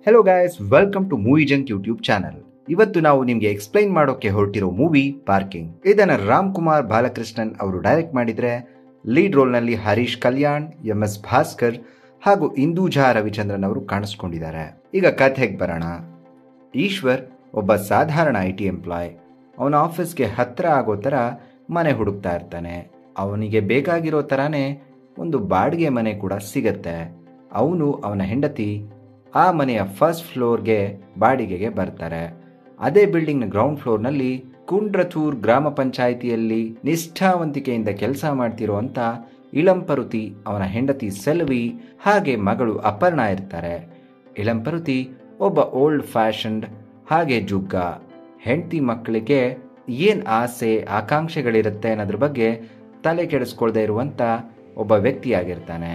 Hello guys, welcome to movie junk YouTube channel. ಇವತ್ತು ನಾವು ನಿಮಗೆ ಎಕ್ಸ್ಪ್ಲೈನ್ ಮಾಡೋಕೆ ಹೊರಟಿರೋ ಮೂವಿ ಪಾರ್ಕಿಂಗ್. ಇದನ್ನ ರಾಮ್ ಕುಮಾರ್ ಬಾಲಕೃಷ್ಣನ್ ಅವರು ಡೈರೆಕ್ಟ್ ಮಾಡಿದ್ರೆ ಲೀಡ್ ರೋಲ್ ನಲ್ಲಿ ಹರೀಶ್ ಕಲ್ಯಾಣ್, ಎಂ.ಎಸ್. ಭಾಸ್ಕರ್ ಹಾಗೂ ಇಂದೂಜಾ ರವಿಚಂದ್ರನ್ ಅವರು ಕಾಣಿಸ್ಕೊಂಡಿದ್ದಾರೆ. ಈಗ ಕಥೆಗೆ ಬರೋಣ. ಈಶ್ವರ್ ಒಬ್ಬ ಸಾಧಾರಣ IT ಎಂಪ್ಲಾಯ್. ಅವನ ಆಫೀಸ್ಗೆ ಹತ್ರ ಆಗೋ ಥರ ಮನೆ ಹುಡುಕ್ತಾ ಇರ್ತಾನೆ. ಅವನಿಗೆ ಬೇಕಾಗಿರೋ ಥರನೇ ಒಂದು ಬಾಡಿಗೆ ಮನೆ ಕೂಡ ಸಿಗತ್ತೆ. ಅವನು ಅವನ ಹೆಂಡತಿ ಆ ಮನೆಯ ಫಸ್ಟ್ ಫ್ಲೋರ್ಗೆ ಬಾಡಿಗೆಗೆ ಬರ್ತಾರೆ. ಅದೇ ಬಿಲ್ಡಿಂಗ್ನ ಗ್ರೌಂಡ್ ಫ್ಲೋರ್ನಲ್ಲಿ ಕುಂಡ್ರತೂರ್ ಗ್ರಾಮ ಪಂಚಾಯಿತಿಯಲ್ಲಿ ನಿಷ್ಠಾವಂತಿಕೆಯಿಂದ ಕೆಲಸ ಮಾಡ್ತಿರುವಂಥ ಇಳಂಪರುತಿ, ಅವನ ಹೆಂಡತಿ ಸೆಲ್ವಿ ಹಾಗೆ ಮಗಳು ಅಪರ್ಣ ಇರ್ತಾರೆ. ಇಳಂಪರುತಿ ಒಬ್ಬ ಓಲ್ಡ್ ಫ್ಯಾಷನ್ಡ್ ಹಾಗೆ ಜುಗ್ಗ. ಹೆಂಡತಿ ಮಕ್ಕಳಿಗೆ ಏನು ಆಸೆ ಆಕಾಂಕ್ಷೆಗಳಿರುತ್ತೆ ಅನ್ನೋದ್ರ ಬಗ್ಗೆ ತಲೆ ಕೆಡಿಸ್ಕೊಳ್ದೇ ಇರುವಂಥ ಒಬ್ಬ ವ್ಯಕ್ತಿಯಾಗಿರ್ತಾನೆ.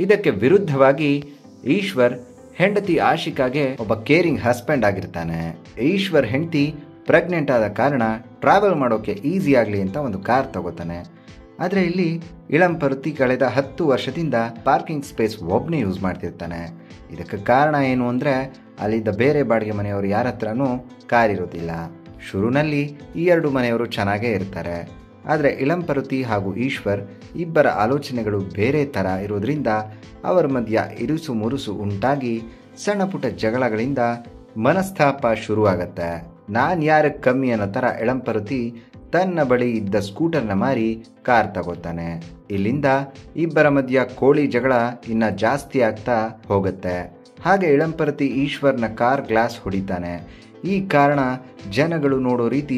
ಇದಕ್ಕೆ ವಿರುದ್ಧವಾಗಿ ಈಶ್ವರ್ ಹೆಂಡತಿ ಆಶಿಕಾಗೆ ಒಬ್ಬ ಕೇರಿಂಗ್ ಹಸ್ಬೆಂಡ್ ಆಗಿರ್ತಾನೆ. ಈಶ್ವರ್ ಹೆಂಡತಿ ಪ್ರೆಗ್ನೆಂಟ್ ಆದ ಕಾರಣ ಟ್ರಾವೆಲ್ ಮಾಡೋಕೆ ಈಸಿ ಆಗಲಿ ಅಂತ ಒಂದು ಕಾರ್ ತಗೋತಾನೆ. ಆದರೆ ಇಲ್ಲಿ ಇಳಂಪರುತಿ ಕಳೆದ 10 ವರ್ಷದಿಂದ ಪಾರ್ಕಿಂಗ್ ಸ್ಪೇಸ್ ಒಬ್ಬನೇ ಯೂಸ್ ಮಾಡ್ತಿರ್ತಾನೆ. ಇದಕ್ಕೆ ಕಾರಣ ಏನು ಅಂದರೆ ಅಲ್ಲಿದ್ದ ಬೇರೆ ಬಾಡಿಗೆ ಮನೆಯವರು ಯಾರ ಹತ್ರನೂ ಕಾರ್ ಇರೋದಿಲ್ಲ. ಶುರುನಲ್ಲಿ ಈ 2 ಮನೆಯವರು ಚೆನ್ನಾಗೇ ಇರ್ತಾರೆ. ಆದರೆ ಇಳಂಪರುತಿ ಹಾಗೂ ಈಶ್ವರ್ ಇಬ್ಬರ ಆಲೋಚನೆಗಳು ಬೇರೆ ಥರ ಇರೋದ್ರಿಂದ ಅವರ ಮಧ್ಯ ಇರುಸು ಮುರುಸು ಉಂಟಾಗಿ ಸಣ್ಣ ಪುಟ್ಟ ಜಗಳಗಳಿಂದ ಮನಸ್ತಾಪ ಶುರುವಾಗತ್ತೆ. ನಾನು ಯಾರಕ್ಕೆ ಕಮ್ಮಿ ಅನ್ನೋ ಥರ ಇಳಂಪರುತಿ ತನ್ನ ಬಳಿ ಇದ್ದ ಸ್ಕೂಟರ್ನ ಮಾರಿ ಕಾರ್ ತಗೋತಾನೆ. ಇಲ್ಲಿಂದ ಇಬ್ಬರ ಮಧ್ಯ ಕೋಳಿ ಜಗಳ ಇನ್ನ ಜಾಸ್ತಿ ಆಗ್ತಾ ಹೋಗುತ್ತೆ. ಹಾಗೆ ಇಳಂಪರುತಿ ಈಶ್ವರ್ನ ಕಾರ್ ಗ್ಲಾಸ್ ಹೊಡಿತಾನೆ. ಈ ಕಾರಣ ಜನಗಳು ನೋಡೋ ರೀತಿ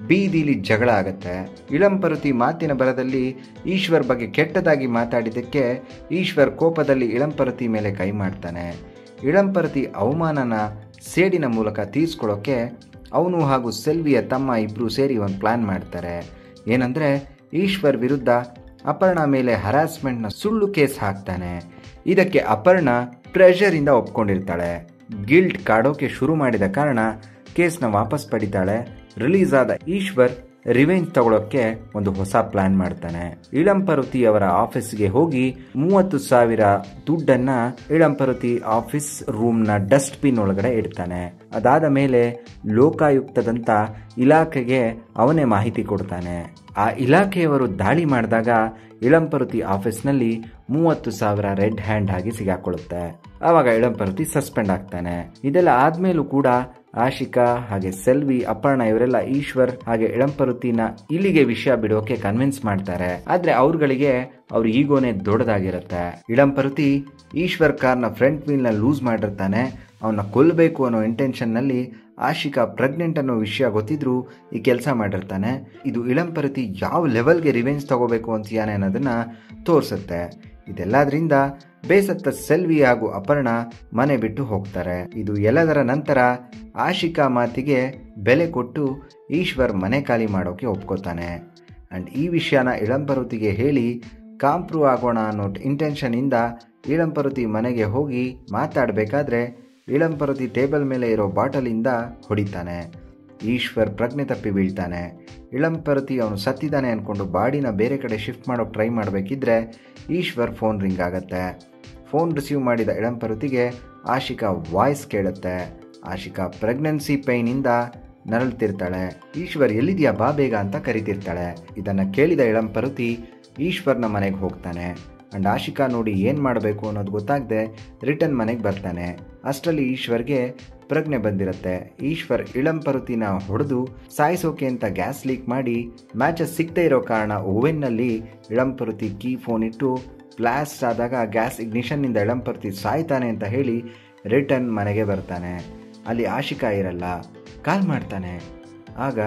ಬೀದಿಲಿ ಜಗಳ ಆಗತ್ತೆ. ಇಳಂಪರುತಿ ಮಾತಿನ ಬಲದಲ್ಲಿ ಈಶ್ವರ್ ಬಗ್ಗೆ ಕೆಟ್ಟದಾಗಿ ಮಾತಾಡಿದ್ದಕ್ಕೆ ಈಶ್ವರ್ ಕೋಪದಲ್ಲಿ ಇಳಂಪರುತಿ ಮೇಲೆ ಕೈ ಮಾಡ್ತಾನೆ. ಇಳಂಪರುತಿ ಅವಮಾನನ ಸೇಡಿನ ಮೂಲಕ ತೀರಿಸ್ಕೊಳ್ಳೋಕೆ ಅವನು ಹಾಗೂ ಸೆಲ್ವಿಯ ತಮ್ಮ ಇಬ್ಬರು ಸೇರಿ ಒಂದು ಪ್ಲಾನ್ ಮಾಡ್ತಾರೆ. ಏನಂದರೆ ಈಶ್ವರ್ ವಿರುದ್ಧ ಅಪರ್ಣ ಮೇಲೆ ಹರಾಸ್ಮೆಂಟ್ನ ಸುಳ್ಳು ಕೇಸ್ ಹಾಕ್ತಾನೆ. ಇದಕ್ಕೆ ಅಪರ್ಣ ಪ್ರೆಷರಿಂದ ಒಪ್ಕೊಂಡಿರ್ತಾಳೆ. ಗಿಲ್ಟ್ ಕಾಡೋಕೆ ಶುರು ಮಾಡಿದ ಕಾರಣ ಕೇಸ್ನ ವಾಪಸ್ ಪಡಿತಾಳೆ. ರಿಲೀಸ್ ಆದ ಈಶ್ವರ್ ರಿವೆಂಜ್ ತಗೊಳ್ಳೋಕೆ ಒಂದು ಹೊಸ ಪ್ಲಾನ್ ಮಾಡ್ತಾನೆ. ಇಳಂಪರುತಿ ಅವರ ಆಫೀಸ್ಗೆ ಹೋಗಿ 30,000 ದುಡ್ಡನ್ನ ಇಳಂಪರುತಿ ಆಫೀಸ್ ರೂಮ್ನ ಡಸ್ಟ್ಬಿನ್ ಒಳಗಡೆ ಇಡ್ತಾನೆ. ಅದಾದ ಮೇಲೆ ಲೋಕಾಯುಕ್ತದಂತ ಇಲಾಖೆಗೆ ಅವನೇ ಮಾಹಿತಿ ಕೊಡ್ತಾನೆ. ಆ ಇಲಾಖೆಯವರು ದಾಳಿ ಮಾಡಿದಾಗ ಇಳಂಪರುತಿ ಆಫೀಸ್ನಲ್ಲಿ 30,000 ರೆಡ್ ಹ್ಯಾಂಡ್ ಆಗಿ ಸಿಗಾಕೊಳ್ಳುತ್ತೆ. ಆವಾಗ ಇಳಂಪರುತಿ ಸಸ್ಪೆಂಡ್ ಆಗ್ತಾನೆ. ಇದೆಲ್ಲ ಆದ್ಮೇಲೂ ಕೂಡ ಆಶಿಕಾ ಹಾಗೆ ಸೆಲ್ವಿ, ಅಪರ್ಣ ಇವರೆಲ್ಲ ಈಶ್ವರ್ ಹಾಗೆ ಇಳಂಪರುತಿನ ಇಲ್ಲಿಗೆ ವಿಷಯ ಬಿಡೋಕೆ ಕನ್ವಿನ್ಸ್ ಮಾಡ್ತಾರೆ. ಆದ್ರೆ ಅವ್ರಗಳಿಗೆ ಅವ್ರ ಈಗೋನೇ ದೊಡ್ಡದಾಗಿರುತ್ತೆ. ಇಳಂಪರುತಿ ಈಶ್ವರ್ ಕಾರ್ನ ಫ್ರಂಟ್ ವೀಲ್ನ ಲೂಸ್ ಮಾಡಿರ್ತಾನೆ. ಅವನ್ನ ಕೊಲ್ಲಬೇಕು ಅನ್ನೋ ಇಂಟೆನ್ಷನ್ ನಲ್ಲಿ ಆಶಿಕಾ ಪ್ರೆಗ್ನೆಂಟ್ ಅನ್ನೋ ವಿಷಯ ಗೊತ್ತಿದ್ರು ಈ ಕೆಲಸ ಮಾಡಿರ್ತಾನೆ. ಇದು ಇಳಂಪರುತಿ ಯಾವ ಲೆವೆಲ್ಗೆ ರಿವೆಂಜ್ ತಗೋಬೇಕು ಅಂತೀಯಾನೆ ಅನ್ನೋದನ್ನ ತೋರಿಸುತ್ತೆ. ಇದೆಲ್ಲದ್ರಿಂದ ಬೇಸತ್ತ ಸೆಲ್ವಿ ಹಾಗೂ ಅಪರ್ಣ ಮನೆ ಬಿಟ್ಟು ಹೋಗ್ತಾರೆ. ಇದು ಎಲ್ಲದರ ನಂತರ ಆಶಿಕಾ ಮಾತಿಗೆ ಬೆಲೆ ಕೊಟ್ಟು ಈಶ್ವರ್ ಮನೆ ಖಾಲಿ ಮಾಡೋಕೆ ಒಪ್ಕೋತಾನೆ. ಅಂಡ್ ಈ ವಿಷಯನ ಇಳಂಪರುತಿಗೆ ಹೇಳಿ ಕಾಂಪ್ರೂವ್ ಆಗೋಣ ಅನ್ನೋ ಇಂಟೆನ್ಷನ್ ಇಂದ ಇಳಂಪರುತಿ ಮನೆಗೆ ಹೋಗಿ ಮಾತಾಡಬೇಕಾದ್ರೆ ಇಳಂಪರುತಿ ಟೇಬಲ್ ಮೇಲೆ ಇರೋ ಬಾಟಲಿಂದ ಹೊಡಿತಾನೆ. ಈಶ್ವರ್ ಪ್ರಜ್ಞೆ ತಪ್ಪಿ ಬೀಳ್ತಾನೆ. ಇಳಂಪರುತಿ ಅವನು ಸತ್ತಿದ್ದಾನೆ ಅಂದ್ಕೊಂಡು ಬಾಡಿನ ಬೇರೆ ಕಡೆ ಶಿಫ್ಟ್ ಮಾಡೋಕೆ ಟ್ರೈ ಮಾಡಬೇಕಿದ್ರೆ ಈಶ್ವರ್ ಫೋನ್ ರಿಂಗ್ ಆಗುತ್ತೆ. ಫೋನ್ ರಿಸೀವ್ ಮಾಡಿದ ಇಳಂಪರುತಿಗೆ ಆಶಿಕಾ ವಾಯ್ಸ್ ಕೇಳುತ್ತೆ. ಆಶಿಕಾ ಪ್ರೆಗ್ನೆನ್ಸಿ ಪೈನಿಂದ ನರಳ್ತಿರ್ತಾಳೆ. ಈಶ್ವರ್ ಎಲ್ಲಿದೆಯಾ ಬಾ ಬೇಗ ಅಂತ ಕರಿತಿರ್ತಾಳೆ. ಇದನ್ನು ಕೇಳಿದ ಇಳಂಪರುತಿ ಈಶ್ವರ್ನ ಮನೆಗೆ ಹೋಗ್ತಾನೆ. ಅಂಡ್ ಆಶಿಕಾ ನೋಡಿ ಏನು ಮಾಡಬೇಕು ಅನ್ನೋದು ಗೊತ್ತಾಗದೆ ರಿಟರ್ನ್ ಮನೆಗೆ ಬರ್ತಾನೆ. ಅಷ್ಟರಲ್ಲಿ ಈಶ್ವರ್ಗೆ ಪ್ರಜ್ಞೆ ಬಂದಿರುತ್ತೆ. ಈಶ್ವರ್ ಇಳಂಪರುತಿನ ಹೊಡೆದು ಸಾಯಿಸೋಕೆ ಅಂತ ಗ್ಯಾಸ್ ಲೀಕ್ ಮಾಡಿ ಮ್ಯಾಚಸ್ ಸಿಗದೇ ಇರೋ ಕಾರಣ ಓವೆನ್ನಲ್ಲಿ ಇಳಂಪರುತಿ ಕೀ ಫೋನ್ ಇಟ್ಟು ಬ್ಲಾಸ್ಟ್ ಆದಾಗ ಗ್ಯಾಸ್ ಇಗ್ನಿಷನ್ನಿಂದ ಇಳಂಪರುತಿ ಸಾಯ್ತಾನೆ ಅಂತ ಹೇಳಿ ರಿಟರ್ನ್ ಮನೆಗೆ ಬರ್ತಾನೆ. ಅಲ್ಲಿ ಆಶಿಕಾ ಇರಲ್ಲ. ಕಾಲ್ ಮಾಡ್ತಾನೆ. ಆಗ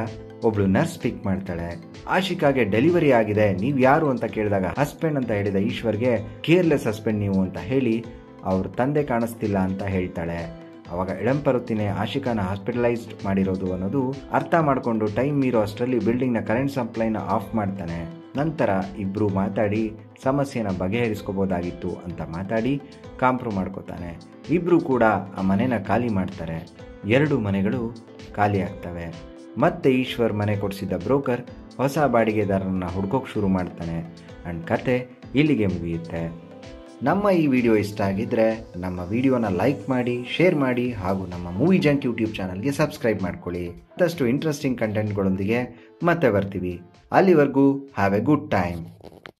ಒಬ್ಳು ನರ್ಸ್ ಪಿಕ್ ಮಾಡ್ತಾಳೆ. ಆಶಿಕಾಗೆ ಡೆಲಿವರಿ ಆಗಿದೆ, ನೀವು ಯಾರು ಅಂತ ಕೇಳಿದಾಗ ಹಸ್ಬೆಂಡ್ ಅಂತ ಹೇಳಿದ ಈಶ್ವರ್ಗೆ ಕೇರ್ಲೆಸ್ ಹಸ್ಬೆಂಡ್ ನೀವು ಅಂತ ಹೇಳಿ ಅವ್ರ ತಂದೆ ಕಾಣಿಸ್ತಿಲ್ಲ ಅಂತ ಹೇಳ್ತಾಳೆ. ಅವಾಗ ಇಳಂಪರುತಿನೇ ಆಶಿಕಾನ ಹಾಸ್ಪಿಟಲೈಸ್ಡ್ ಮಾಡಿರೋದು ಅನ್ನೋದು ಅರ್ಥ ಮಾಡಿಕೊಂಡು ಟೈಮ್ ಮೀರೋ ಅಷ್ಟರಲ್ಲಿ ಬಿಲ್ಡಿಂಗ್ನ ಕರೆಂಟ್ ಸಪ್ಲೈನ ಆಫ್ ಮಾಡ್ತಾನೆ. ನಂತರ ಇಬ್ಬರು ಮಾತಾಡಿ ಸಮಸ್ಯೆನ ಬಗೆಹರಿಸ್ಕೋಬೋದಾಗಿತ್ತು ಅಂತ ಮಾತಾಡಿ ಕಾಂಪ್ರೂವ್ ಮಾಡ್ಕೋತಾನೆ. ಇಬ್ಬರು ಕೂಡ ಆ ಮನೆನ ಖಾಲಿ ಮಾಡ್ತಾರೆ. 2 ಮನೆಗಳು ಖಾಲಿ ಆಗ್ತವೆ. ಮತ್ತೆ ಈಶ್ವರ್ ಮನೆ ಕೊಡಿಸಿದ್ದ ಬ್ರೋಕರ್ ಹೊಸ ಬಾಡಿಗೆದಾರರನ್ನ ಹುಡ್ಕೋಕೆ ಶುರು ಮಾಡ್ತಾನೆ. ಅಂಡ್ ಕತೆ ಇಲ್ಲಿಗೆ ಮುಗಿಯುತ್ತೆ. ನಮ್ಮ ಈ ವಿಡಿಯೋ ಇಷ್ಟ ಆಗಿದ್ರೆ ನಮ್ಮ ವಿಡಿಯೋನ ಲೈಕ್ ಮಾಡಿ, ಶೇರ್ ಮಾಡಿ ಹಾಗೂ ನಮ್ಮ ಮೂವಿ ಜಂಕ್ ಯೂಟ್ಯೂಬ್ ಚಾನಲ್ಗೆ ಸಬ್ಸ್ಕ್ರೈಬ್ ಮಾಡ್ಕೊಳ್ಳಿ. ಮತ್ತಷ್ಟು ಇಂಟ್ರೆಸ್ಟಿಂಗ್ ಕಂಟೆಂಟ್ಗಳೊಂದಿಗೆ ಮತ್ತೆ ಬರ್ತೀವಿ. ಅಲ್ಲಿವರೆಗೂ ಹ್ಯಾವ್ ಎ ಗುಡ್ ಟೈಮ್.